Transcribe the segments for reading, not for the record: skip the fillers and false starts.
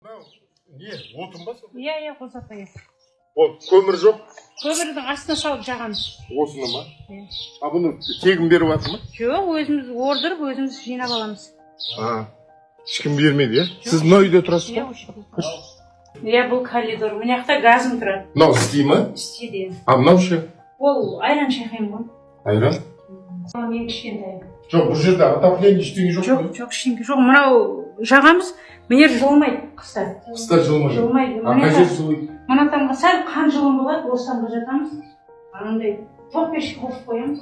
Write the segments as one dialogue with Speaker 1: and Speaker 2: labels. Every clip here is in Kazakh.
Speaker 1: Не, отын ба?
Speaker 2: Иә, қосап қояйын.
Speaker 1: Көмір жоқ?
Speaker 2: Көмірдің астына салып жағамыз.
Speaker 1: Осыны ма? А бұны тегін беріп жатыр ма?
Speaker 2: Жоқ, өзіміз ордырып, өзіміз жинап аламыз.
Speaker 1: Ешкім бермейді, иә? Сіз мына үйде тұрасыз ба?
Speaker 2: Иә, бұл коридор. Мына жақта газым тұрады.
Speaker 1: Мынау істей ма?
Speaker 2: Істейді.
Speaker 1: А мынау ше?
Speaker 2: Ол айран шайқаймын ғой.
Speaker 1: Айран?
Speaker 2: Мен кішкентай.
Speaker 1: Жоқ, бұл жерде отопление ештеңе жоқ қой?
Speaker 2: Жоқ, ештеңе жоқ. Мынау жағамыз, мына жер жылымайды қыста.
Speaker 1: Қыста жылымайды?
Speaker 2: Жылымайды.
Speaker 1: Қай жер жылайды?
Speaker 2: Мына тамға сәл қан жылым болады, осыдан жатамыз. Анандай тоқ пешке қосып қоямыз.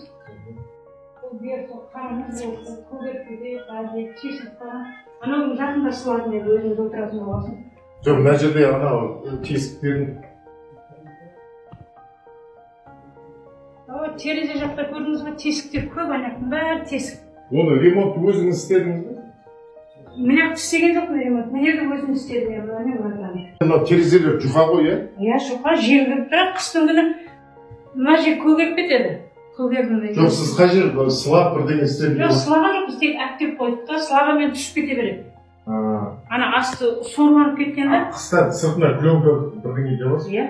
Speaker 2: Бұл бер қанымыз, көгерпеде, бәрі тесіп қалған. Анау жақында сылатын еді, өзіміз отыратын боласың.
Speaker 1: Жоқ, мына жерде анау тесіктерін.
Speaker 2: Терезе жақта көрдіңіз бе, тесіктер көп, анаяқтың бәрі тесік.
Speaker 1: Оны ремонт өзіңіз істедіңіз бе?
Speaker 2: Мына істеген жоқпын ремонт, мына жерде өзім істедім.
Speaker 1: Мынау терезелер жұқа ғой, иә?
Speaker 2: Иә, жұқа, жел кіріп тұрады, қыстың күні мына жер көгеріп кетеді.
Speaker 1: Жоқ, сіз қай жер сылап бірдеңе істедіңіз?
Speaker 2: Жоқ, сылаған жоқ, біз тек әктеп қойдық та, сылағанмен түсіп кете береді. Ана асты сорланып кеткен да.
Speaker 1: Қыста сыртына пленка бірдеңе жабасыз?
Speaker 2: Иә,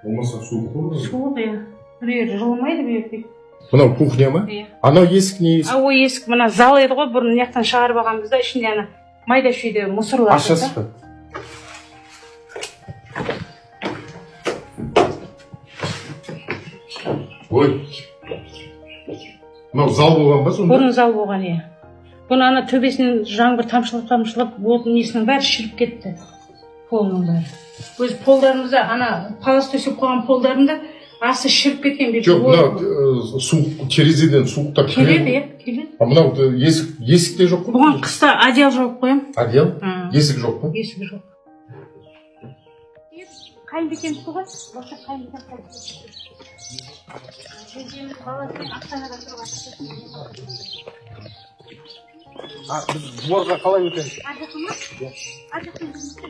Speaker 1: болмаса суық қой.
Speaker 2: Суық, иә. Бір жылымайды бұл.
Speaker 1: Мынау кухня ма?
Speaker 2: Иә.
Speaker 1: Анау есік не есік?
Speaker 2: Ой, есік, мына зал еді ғой, бұрын мынаяқтан шығарып алғанбыз да, ішінде ана майда шүйде мусорлар.
Speaker 1: Ашасыз ба? Ой. Мынау зал болған ба сонда?
Speaker 2: Бұрын зал болған, иә. Бұны ана төбесінен жаңбыр тамшылап, отын несінің бәрі шіріп кетті. Полының бәрі. Өз полдарымызда, ана палас төсеп қойған полдарында асы шіріп кеткен.
Speaker 1: Жоқ, мынау суық, терезеден суықтар
Speaker 2: келеді, иә, келеді.
Speaker 1: А мынау есік те жоқ қой?
Speaker 2: Бұған қыста одеял жауып қоям.
Speaker 1: Одеял? Есік жоқ па?
Speaker 2: Есік жоқ. Қайынбекемдікі ғой, бақша қайынбекем. Жеңгеміз баласымен Астанада тұрған.
Speaker 1: Біз дворға қалай өтеміз?
Speaker 2: Аржаққа ма? Аржаққа жүрмістер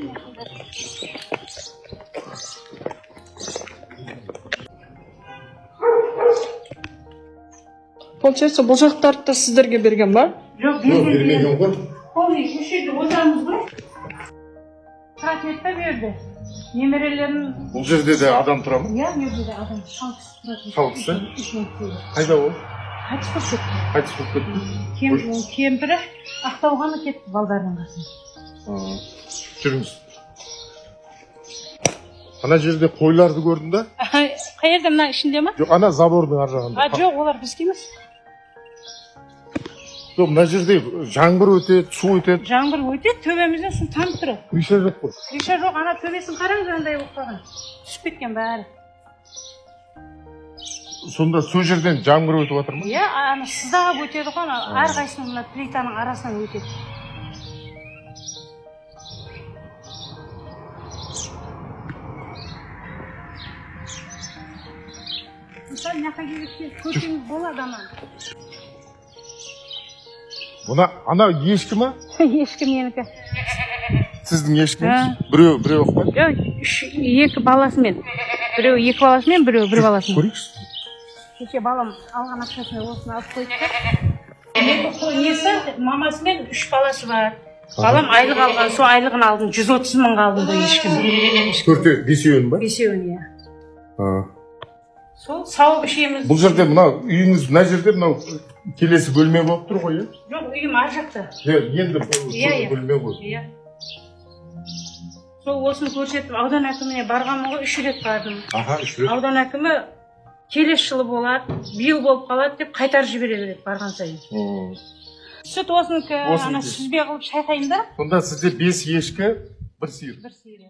Speaker 3: Получается, бұл жақтарды да сіздерге берген ба?
Speaker 2: Жоқ,
Speaker 1: бермеген ғой.
Speaker 2: Қолы үшеді отырамыз ғой. Сағат етті берді. Немерелерін...
Speaker 1: Бұл жерде де адам тұра ма?
Speaker 2: Иә, жерде де адам шалқысы тұрады.
Speaker 1: Шалқысы? Қайда ол?
Speaker 2: Қайтыс болып кетті.
Speaker 1: Қайтыс болып кетті?
Speaker 2: Кемпірі Ақтауға кетті балдарының қасына.
Speaker 1: Жүріңіз. Ана жерде қойларды көрдің да?
Speaker 2: Қай жерде, мына ішінде ма?
Speaker 1: Жоқ, ана забордың ар жағында.
Speaker 2: Жоқ, олар бізге емес.
Speaker 1: Жоқ, мына жерде жаңбыр өтеді, су өтеді.
Speaker 2: Жаңбыр өтеді, төбемізден су тамып тұрады.
Speaker 1: Крыша жоқ қой.
Speaker 2: Крыша жоқ, ана төбесін қараңыз, андай болып қалған. Түсіп кеткен бәрі.
Speaker 1: Сонда сол жерден жаңбыр өтіп жатыр ма?
Speaker 2: Иә, ана сыздап өтеді ғой, әрқайсының мына плитаның арасынан өтеді. Мысалы, мына жерде көшеңіз болады аман.
Speaker 1: Бұна, ана ешкі ма?
Speaker 2: Ешкі менікі.
Speaker 1: Сіздің ешкіңіз? Біреу ақ па?
Speaker 2: Жоқ, екі баласымен. Біреу екі баласымен, біреу бір баласымен.
Speaker 1: Көрейікші?
Speaker 2: Кеше балам алған ақшасына осыны алып қойды. Несі, мамасымен үш баласы бар. Балам айлық алған, сол айлығын алдым, 130 мыңға алдым бұл ешкім.
Speaker 1: Бесеуін ба?
Speaker 2: Бесеуін, иә. Сол сауып ішеміз.
Speaker 1: Бұл жерде мынау үйіңіз, мына жерде мынау келесі бөлме болып тұр ғой, иә?
Speaker 2: Жоқ, үйім ар жақта.
Speaker 1: Енді бөлме ғой.
Speaker 2: Иә. Сол осыны көрсетіп, аудан әкіміне барғанмын ғой, 3 рет бардым.
Speaker 1: Аха, 3 рет.
Speaker 2: Аудан әкімі келесі жылы болады, биыл болып қалады деп қайтарып жібереді барған сайын. Сүт осынікі, ана сүзбе қылып шайқаймын да.
Speaker 1: Сонда сізде 5 ешкі, 1 сиыр.
Speaker 2: 1 сиыр.